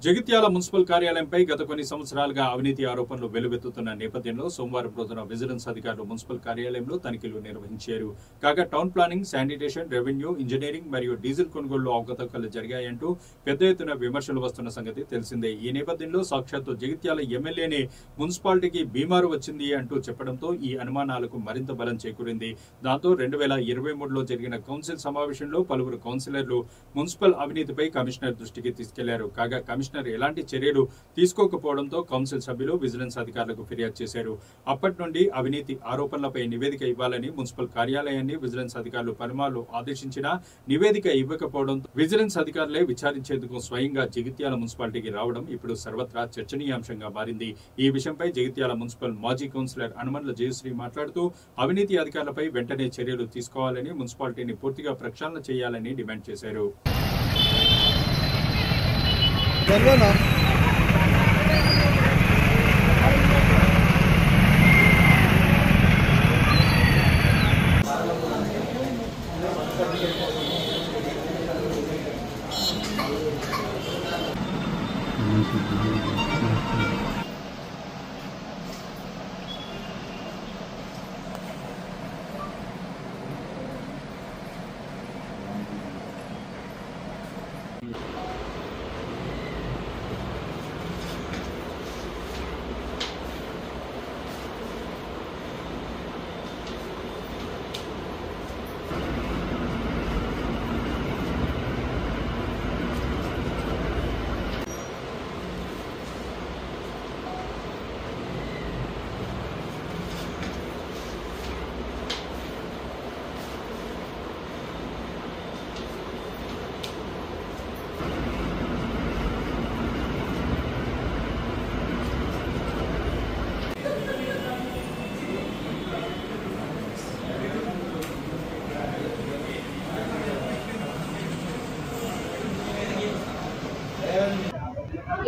Jagtial municipal కార్యాలయంపై గత కొన్ని సంవత్సరాలుగా అవినీతి ఆరోపణలు వెలువెత్తుతున్న నేపథ్యంలో సోమవారం రోజున విజిలెన్స్ అధికారులు మున్సిపల్ కార్యాలయంలో తనిఖీలు నిర్వహించారు. కాగా town planning, sanitation, revenue, engineering మరియు డీజిల్ కొనుగోలులో అవకతవకలు జరిగాయంటూ పెద్ద ఎత్తున విమర్శలు వస్తున్న సంగతి తెలిసిందే. ఈ నేపథ్యంలో సాక్షాత్తు జగిత్యాల ఎమ్మెల్యేనే మున్సిపాలిటీకి బీమారు వచ్చింది అంటూ చెప్పడంతో ఈ అనుమానాలకు మరింత బలం చేకూరింది. దాంతో 2023లో జరిగిన కౌన్సిల్ సమావేశంలో పలువురు కౌన్సిలర్లు మున్సిపల్ అవినీతిపై కమిషనర్ దృష్టికి తీసుకెళ్లారు. కాగా కమిషనర్ ఎలాంటి చర్యలు తీసుకోకపోవడంతో కౌన్సిల్ సభ్యులు విజిలెన్స్ అధికారులకు ఫిర్యాదు చేశారు. అప్పటి నుండి అవినీతి ఆరోపణలపై నివేదిక ఇవ్వాలని మున్సిపల్ కార్యాలయాన్ని విజిలెన్స్ అధికారులు పలుమార్లు ఆదేశించినా నివేదిక ఇవ్వకపోవడంతో విజిలెన్స్ అధికారులే విచారించేందుకు స్వయంగా జగిత్యాల మున్సిపాలిటీకి రావడం ఇప్పుడు సర్వత్రా చర్చనీయాంశంగా మారింది. ఈ విషయంపై జగిత్యాల మున్సిపల్ మాజీ కౌన్సిలర్ అనుమన్ల జయశ్రీ మాట్లాడుతూ అవినీతి అధికారులపై వెంటనే చర్యలు తీసుకోవాలని, మున్సిపాలిటీని పూర్తిగా ప్రక్షాళన చేయాలని డిమాండ్ చేశారు.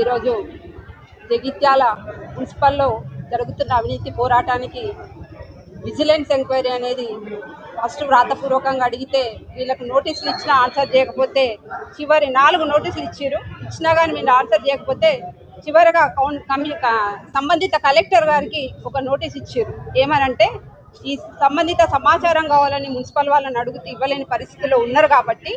ఈరోజు జగిత్యాల మున్సిపల్లో జరుగుతున్న అవినీతి పోరాటానికి విజిలెన్స్ ఎంక్వైరీ అనేది ఫస్ట్ వ్రాతపూర్వకంగా అడిగితే వీళ్ళకు నోటీసులు ఇచ్చినా ఆన్సర్ చేయకపోతే చివరి 4 నోటీసులు ఇచ్చినా కానీ వీళ్ళు ఆన్సర్ చేయకపోతే చివరిగా సంబంధిత కలెక్టర్ గారికి ఒక నోటీస్ ఇచ్చారు. ఏమనంటే ఈ సంబంధిత సమాచారం కావాలని మున్సిపల్ వాళ్ళని అడుగుతూ ఇవ్వలేని పరిస్థితిలో ఉన్నారు కాబట్టి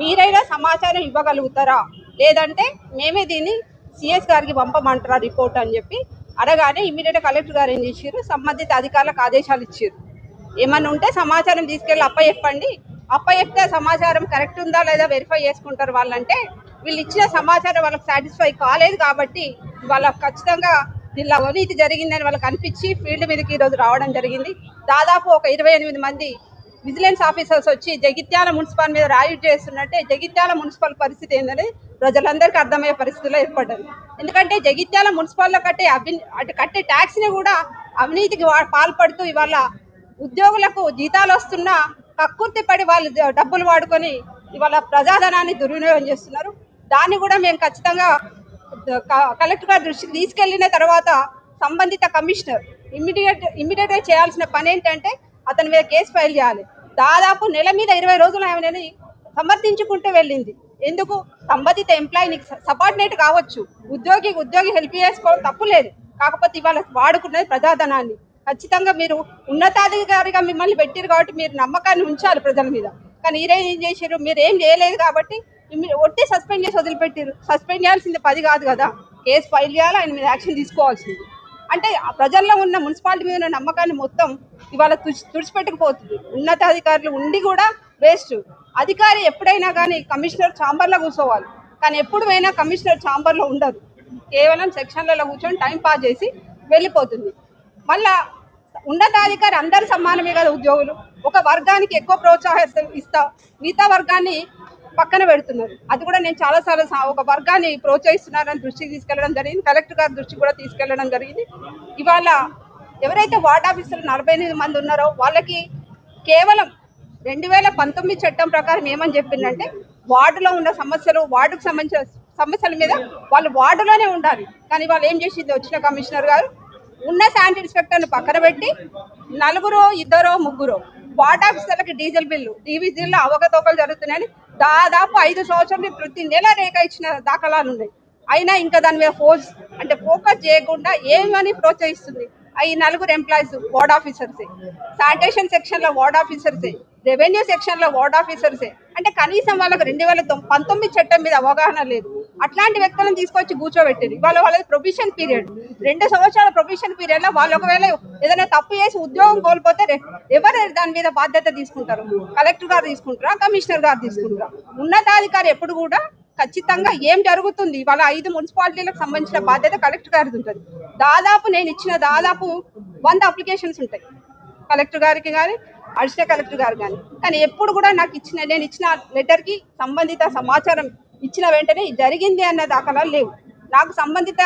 మీరైనా సమాచారం ఇవ్వగలుగుతారా, లేదంటే మేమే దీన్ని సిఎస్ గారికి పంపమంటారా రిపోర్ట్ అని చెప్పి అడగానే ఇమ్మీడియట్గా కలెక్టర్ గారు ఏం చేశారు, సంబంధిత అధికారులకు ఆదేశాలు ఇచ్చారు. ఏమన్నా ఉంటే సమాచారం తీసుకెళ్ళి అప్పచెప్పండి, అప్పచెప్తే సమాచారం కరెక్ట్ ఉందా లేదా వెరిఫై చేసుకుంటారు వాళ్ళంటే వీళ్ళు ఇచ్చిన సమాచారం వాళ్ళకి సాటిస్ఫై కాలేదు కాబట్టి వాళ్ళకి ఖచ్చితంగా ఇలా అవినీతి జరిగిందని వాళ్ళకి అనిపించి ఫీల్డ్ మీదకి ఈరోజు రావడం జరిగింది. దాదాపు ఒక 28 మంది విజిలెన్స్ ఆఫీసర్స్ వచ్చి జగిత్యాల మున్సిపల్ మీద రాయిడ్ చేస్తున్నట్టే జగిత్యాల మున్సిపల్ పరిస్థితి ఏంటనేది ప్రజలందరికీ అర్థమయ్యే పరిస్థితిలో ఏర్పడ్డది. ఎందుకంటే జగిత్యాల మున్సిపల్లో కట్టే ట్యాక్స్ని కూడా అవినీతికి పాల్పడుతూ ఇవాళ ఉద్యోగులకు జీతాలు వస్తున్నా కక్కుర్తి పడి వాళ్ళు డబ్బులు వాడుకొని ఇవాళ ప్రజాధనాన్ని దుర్వినియోగం చేస్తున్నారు. దాన్ని కూడా మేము ఖచ్చితంగా కలెక్టర్ గారి దృష్టికి తీసుకెళ్లిన తర్వాత సంబంధిత కమిషనర్ ఇమ్మీడియట్గా చేయాల్సిన పని ఏంటంటే అతని మీద కేసు ఫైల్ చేయాలి. దాదాపు నెల మీద 20 రోజులు ఆమెని సమర్థించుకుంటూ వెళ్ళింది. ఎందుకు? సంబంధిత ఎంప్లాయీ నీకు సబార్డినేట్ కావచ్చు, ఉద్యోగి హెల్ప్ చేసుకోవడం తప్పు లేదు, కాకపోతే ఇవాళ వాడుకున్నది ప్రజాధనాన్ని. ఖచ్చితంగా మీరు ఉన్నతాధికారిగా మిమ్మల్ని పెట్టారు కాబట్టి మీరు నమ్మకాన్ని ఉంచాలి ప్రజల మీద. కానీ ఈరోజు ఏం చేశారు, మీరు ఏం చేయలేదు కాబట్టి ఒట్టి సస్పెండ్ చేసి వదిలిపెట్టారు. సస్పెండ్ చేయాల్సింది 10 కాదు కదా, కేసు ఫైల్ చేయాలి, ఆయన మీద యాక్షన్ తీసుకోవాల్సింది. అంటే ప్రజల్లో ఉన్న మున్సిపాలిటీ మీద ఉన్న నమ్మకాన్ని మొత్తం ఇవాళ తుడిచిపెట్టుకుపోతుంది. ఉన్నతాధికారులు ఉండి కూడా వేస్ట్. అధికారి ఎప్పుడైనా కానీ కమిషనర్ ఛాంబర్లో కూర్చోవాలి, కానీ ఎప్పుడు పోయినా కమిషనర్ ఛాంబర్లో ఉండదు, కేవలం సెక్షన్లలో కూర్చొని టైం పాస్ చేసి వెళ్ళిపోతుంది. మళ్ళా ఉన్నతాధికారి అందరు సమానమే కదా ఉద్యోగులు, ఒక వర్గానికి ఎక్కువ ప్రోత్సాహం ఇస్తా మిగతా వర్గాన్ని పక్కన పెడుతున్నారు. అది కూడా నేను చాలాసార్లు ఒక వర్గాన్ని ప్రోత్సహిస్తున్నారని దృష్టికి తీసుకెళ్లడం జరిగింది, కలెక్టర్ గారి దృష్టికి కూడా తీసుకెళ్లడం జరిగింది. ఇవాళ ఎవరైతే వార్డ్ ఆఫీసర్లు 48 మంది ఉన్నారో వాళ్ళకి కేవలం 2019 చట్టం ప్రకారం ఏమని చెప్పిందంటే వార్డులో ఉన్న సమస్యలు, వార్డుకు సంబంధించిన సమస్యల మీద వాళ్ళు వార్డులోనే ఉండాలి. కానీ వాళ్ళు ఏం చేసింది, వచ్చిన కమిషనర్ గారు ఉన్న శానిటరీ ఇన్స్పెక్టర్ని పక్కన పెట్టి 4 2 3 వార్డ్ ఆఫీసర్లకి డీజిల్ బిల్లు, డీవీజీల్లో అవకతవకలు జరుగుతున్నాయని దాదాపు 5 సంవత్సరాలు ప్రతి నెల రేఖ ఇచ్చిన దాఖలాలు ఉన్నాయి. అయినా ఇంకా దాని మీద ఫోకస్ చేయకుండా ఏమని ప్రోత్సహిస్తుంది. ఈ 4 ఎంప్లాయీస్ వార్డ్ ఆఫీసర్సే, శానిటేషన్ సెక్షన్లో వార్డ్ ఆఫీసర్సే, రెవెన్యూ సెక్షన్లో వార్డ్ ఆఫీసర్సే. అంటే కనీసం వాళ్ళకి 2019 చట్టం మీద అవగాహన లేదు. అట్లాంటి వ్యక్తులను తీసుకొచ్చి కూర్చోబెట్టింది. వాళ్ళది ప్రొబిషన్ పీరియడ్, 2 సంవత్సరాల ప్రొబిషన్ పీరియడ్లో వాళ్ళు ఒకవేళ ఏదైనా తప్పు చేసి ఉద్యోగం కోల్పోతే ఎవరు దాని మీద బాధ్యత తీసుకుంటారు? కలెక్టర్ గారు తీసుకుంటారా, కమిషనర్ గారు తీసుకుంటారా? ఉన్నతాధికారి ఎప్పుడు కూడా ఖచ్చితంగా ఏం జరుగుతుంది, వాళ్ళ 5 మున్సిపాలిటీలకు సంబంధించిన బాధ్యత కలెక్టర్ గారికి ఉంటుంది. నేను ఇచ్చిన 100 అప్లికేషన్స్ ఉంటాయి కలెక్టర్ గారికి కానీ అడిషనల్ కలెక్టర్ గారు కానీ ఎప్పుడు కూడా నేను ఇచ్చిన లెటర్కి సంబంధిత సమాచారం ఇచ్చిన వెంటనే జరిగింది అన్న దాఖలాలు లేవు. నాకు సంబంధిత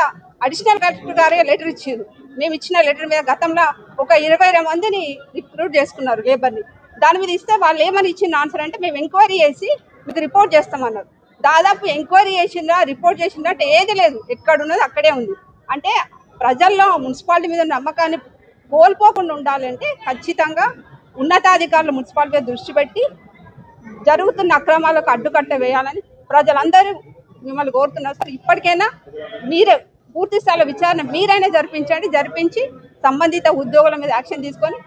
అడిషనల్ కలెక్టర్ గారే లెటర్ ఇచ్చారు. మేము ఇచ్చిన లెటర్ మీద గతంలో ఒక 20 మందిని రిక్రూట్ చేసుకున్నారు లేబర్ని. దాని మీద ఇస్తే వాళ్ళు ఏమని ఇచ్చిన ఆన్సర్ అంటే మేము ఎంక్వైరీ చేసి మీకు రిపోర్ట్ చేస్తామన్నారు. దాదాపు ఎంక్వైరీ చేసిందా, రిపోర్ట్ చేసిందా అంటే ఏది లేదు, ఎక్కడున్నది అక్కడే ఉంది. అంటే ప్రజల్లో మున్సిపాలిటీ మీద నమ్మకాన్ని కోల్పోకుండా ఉండాలంటే ఖచ్చితంగా ఉన్నతాధికారులు మున్సిపాలిటీ మీద దృష్టి పెట్టి జరుగుతున్న అక్రమాలకు అడ్డుకట్ట వేయాలని ప్రజలందరూ మిమ్మల్ని కోరుతున్నారు. సార్, ఇప్పటికైనా మీరే పూర్తి స్థాయిలో విచారణ మీరైనా జరిపించి సంబంధిత ఉద్యోగుల మీద యాక్షన్ తీసుకొని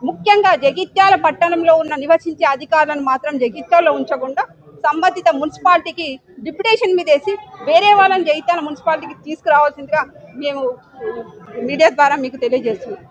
ముఖ్యంగా జగిత్యాల పట్టణంలో నివసించే అధికారులను మాత్రం జగిత్యాలలో ఉంచకుండా సంబంధిత మున్సిపాలిటీకి డిప్యుటేషన్ మీద వేసి వేరే వాళ్ళని జగిత్యాల మున్సిపాలిటీకి తీసుకురావాల్సిందిగా మేము మీడియా ద్వారా మీకు తెలియజేస్తున్నాం.